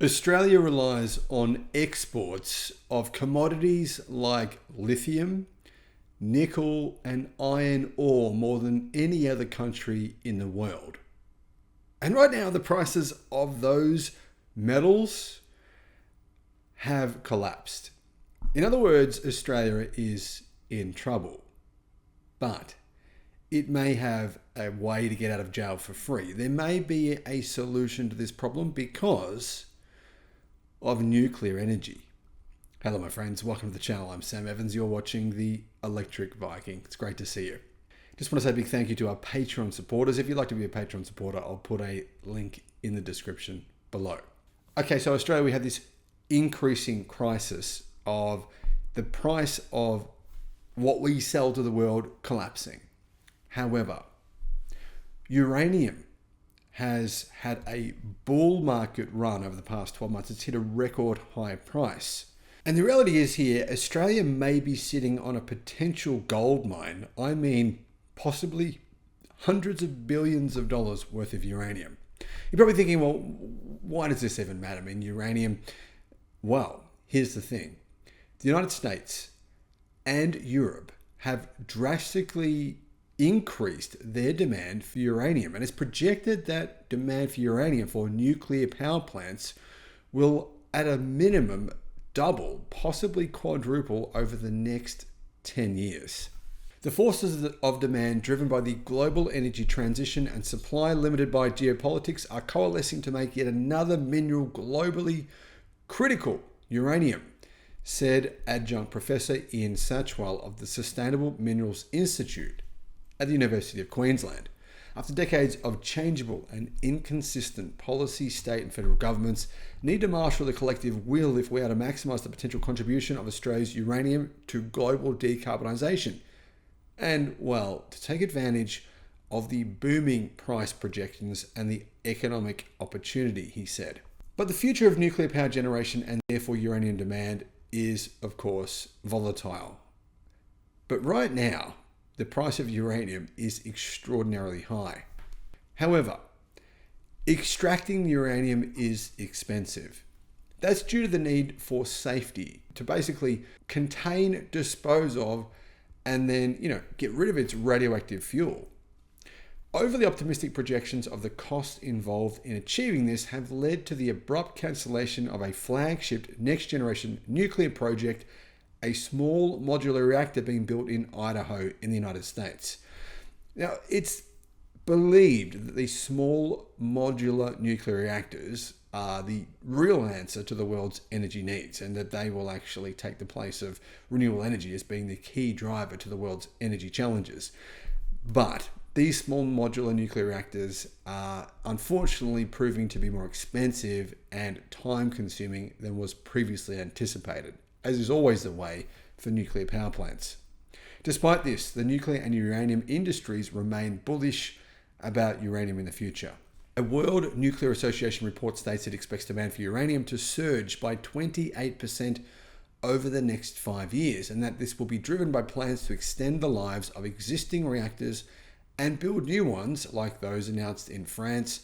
Australia relies on exports of commodities like lithium, nickel, and iron ore more than any other country in the world. And right now, the prices of those metals have collapsed. In other words, Australia is in trouble. But it may have a way to get out of jail for free. There may be a solution to this problem because of nuclear energy. Hello, my friends. Welcome to the channel. I'm Sam Evans. You're watching the Electric Viking. It's great to see you. Just want to say a big thank you to our Patreon supporters. If you'd like to be a Patreon supporter, I'll put a link in the description below. Okay, so Australia, we had this increasing crisis of the price of what we sell to the world collapsing. However, uranium has had a bull market run over the past 12 months. It's hit a record high price. And the reality is here, Australia may be sitting on a potential gold mine. I mean, possibly hundreds of billions of dollars worth of uranium. You're probably thinking, well, why does this even matter? I mean, uranium, well, here's the thing. The United States and Europe have drastically increased their demand for uranium, and it's projected that demand for uranium for nuclear power plants will at a minimum double, possibly quadruple over the next 10 years. The forces of demand driven by the global energy transition and supply limited by geopolitics are coalescing to make yet another mineral globally critical: uranium, said adjunct professor Ian Satchwell of the Sustainable Minerals Institute at the University of Queensland. After decades of changeable and inconsistent policy, state and federal governments need to marshal the collective will if we are to maximise the potential contribution of Australia's uranium to global decarbonisation and, well, to take advantage of the booming price projections and the economic opportunity, he said. But the future of nuclear power generation and therefore uranium demand is, of course, volatile. But right now, the price of uranium is extraordinarily high. However, extracting uranium is expensive. That's due to the need for safety, to basically contain, dispose of, and then, get rid of its radioactive fuel. Overly optimistic projections of the cost involved in achieving this have led to the abrupt cancellation of a flagship next-generation nuclear project, a small modular reactor being built in Idaho in the United States. Now, it's believed that these small modular nuclear reactors are the real answer to the world's energy needs, and that they will actually take the place of renewable energy as being the key driver to the world's energy challenges. But these small modular nuclear reactors are unfortunately proving to be more expensive and time-consuming than was previously anticipated, as is always the way for nuclear power plants. Despite this, the nuclear and uranium industries remain bullish about uranium in the future. A World Nuclear Association report states it expects demand for uranium to surge by 28% over the next 5 years, and that this will be driven by plans to extend the lives of existing reactors and build new ones like those announced in France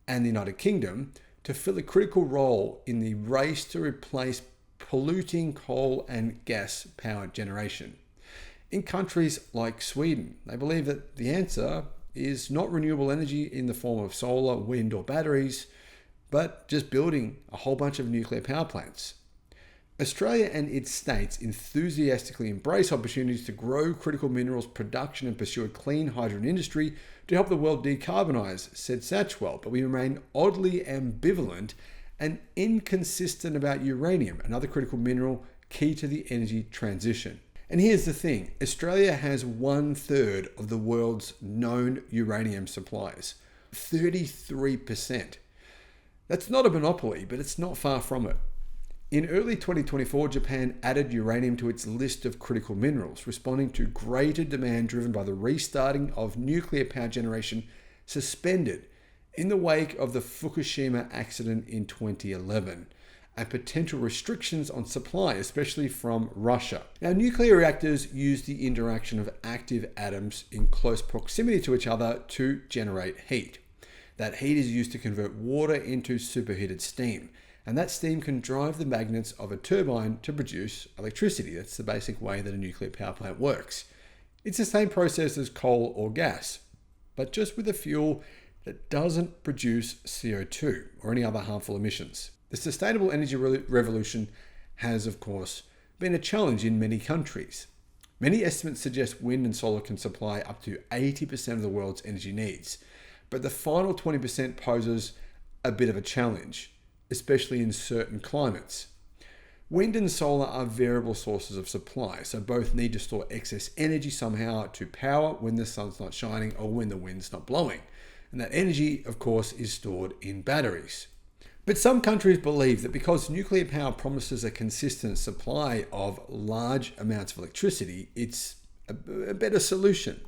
and the United Kingdom to fill a critical role in the race to replace polluting coal and gas power generation. In countries like Sweden, they believe that the answer is not renewable energy in the form of solar, wind or batteries, but just building a whole bunch of nuclear power plants. Australia and its states enthusiastically embrace opportunities to grow critical minerals production and pursue a clean hydrogen industry to help the world decarbonise, said Satchwell, but we remain oddly ambivalent and inconsistent about uranium, another critical mineral key to the energy transition. And here's the thing, Australia has 1/3 of the world's known uranium supplies, 33%. That's not a monopoly, but it's not far from it. In early 2024, Japan added uranium to its list of critical minerals, responding to greater demand driven by the restarting of nuclear power generation suspended in the wake of the Fukushima accident in 2011, and potential restrictions on supply, especially from Russia. Now, nuclear reactors use the interaction of active atoms in close proximity to each other to generate heat. That heat is used to convert water into superheated steam, And that steam can drive the magnets of a turbine to produce electricity. That's the basic way that a nuclear power plant works. It's the same process as coal or gas, but just with a fuel that doesn't produce CO2 or any other harmful emissions. The sustainable energy revolution has, of course, been a challenge in many countries. Many estimates suggest wind and solar can supply up to 80% of the world's energy needs, but the final 20% poses a bit of a challenge, especially in certain climates. Wind and solar are variable sources of supply, so both need to store excess energy somehow to power when the sun's not shining or when the wind's not blowing. And that energy, of course, is stored in batteries. But some countries believe that because nuclear power promises a consistent supply of large amounts of electricity, it's a better solution.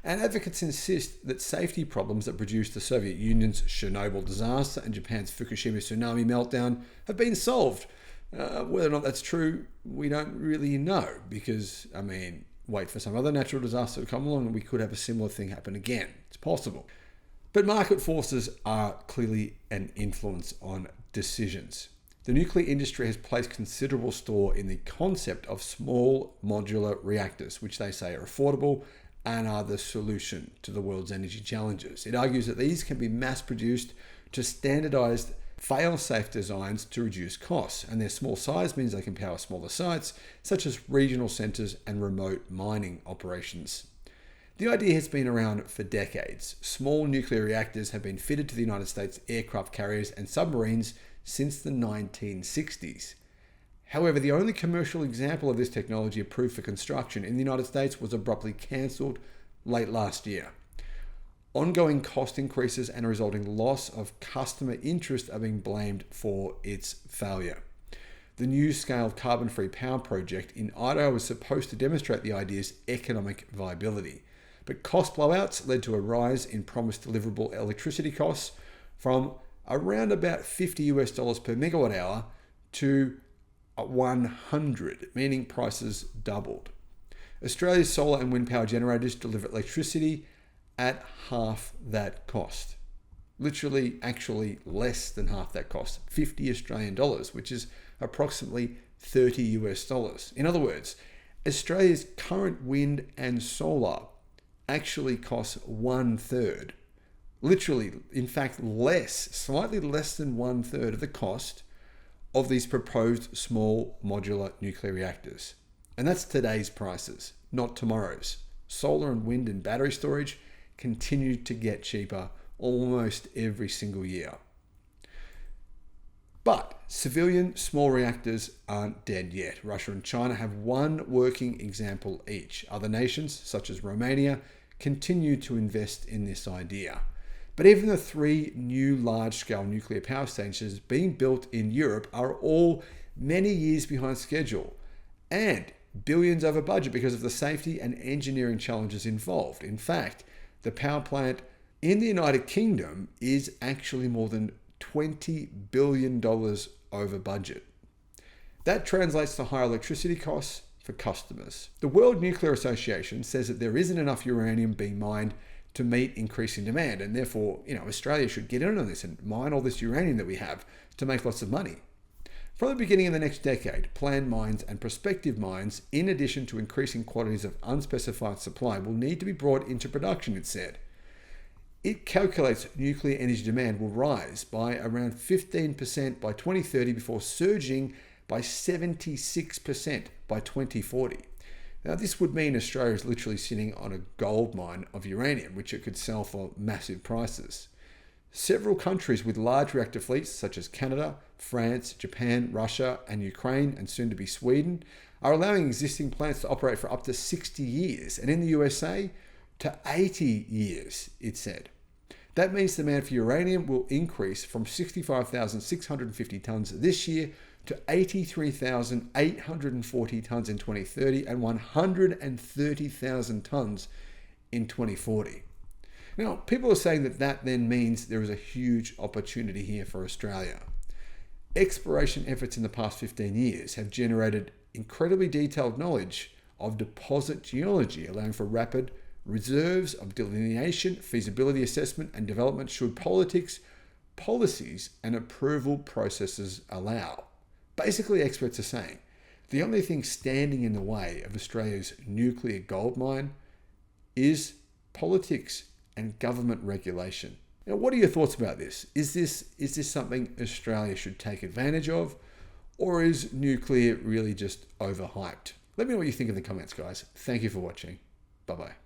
And advocates insist that safety problems that produced the Soviet Union's Chernobyl disaster and Japan's Fukushima tsunami meltdown have been solved. Whether or not that's true, we don't really know because, wait for some other natural disaster to come along and we could have a similar thing happen again. It's possible. But market forces are clearly an influence on decisions. The nuclear industry has placed considerable store in the concept of small modular reactors, which they say are affordable and are the solution to the world's energy challenges. It argues that these can be mass-produced to standardized fail-safe designs to reduce costs, and their small size means they can power smaller sites, such as regional centers and remote mining operations. The idea has been around for decades. Small nuclear reactors have been fitted to the United States aircraft carriers and submarines since the 1960s. However, the only commercial example of this technology approved for construction in the United States was abruptly cancelled late last year. Ongoing cost increases and a resulting loss of customer interest are being blamed for its failure. The NuScale carbon-free power project in Idaho was supposed to demonstrate the idea's economic viability, but cost blowouts led to a rise in promised deliverable electricity costs from around about $50 per megawatt hour to 100, meaning prices doubled. Australia's solar and wind power generators deliver electricity at half that cost. Literally, actually less than half that cost, 50 Australian dollars, which is approximately $30. In other words, Australia's current wind and solar actually costs 1/3. Literally, in fact, slightly less than 1/3 of the cost of these proposed small modular nuclear reactors. And that's today's prices, not tomorrow's. Solar and wind and battery storage continue to get cheaper almost every single year. But civilian small reactors aren't dead yet. Russia and China have one working example each. Other nations, such as Romania, continue to invest in this idea. But even the 3 new large-scale nuclear power stations being built in Europe are all many years behind schedule and billions over budget because of the safety and engineering challenges involved. In fact, the power plant in the United Kingdom is actually more than $20 billion over budget. That translates to higher electricity costs for customers. The World Nuclear Association says that there isn't enough uranium being mined to meet increasing demand, and therefore, Australia should get in on this and mine all this uranium that we have to make lots of money. From the beginning of the next decade, planned mines and prospective mines, in addition to increasing quantities of unspecified supply, will need to be brought into production, it said. It calculates nuclear energy demand will rise by around 15% by 2030 before surging by 76% by 2040. Now, this would mean Australia is literally sitting on a gold mine of uranium, which it could sell for massive prices. Several countries with large reactor fleets, such as Canada, France, Japan, Russia, and Ukraine, and soon to be Sweden, are allowing existing plants to operate for up to 60 years, and in the USA, to 80 years, it said. That means demand for uranium will increase from 65,650 tonnes this year to 83,840 tonnes in 2030 and 130,000 tonnes in 2040. Now, people are saying that then means there is a huge opportunity here for Australia. Exploration efforts in the past 15 years have generated incredibly detailed knowledge of deposit geology, allowing for rapid reserves of delineation, feasibility assessment, and development should politics policies and approval processes allow. Basically, experts are saying the only thing standing in the way of Australia's nuclear gold mine is politics and government regulation. Now, what are your thoughts about this? Is this something Australia should take advantage of, or is nuclear really just overhyped? Let me know what you think in the comments, guys. Thank you for watching. Bye-bye.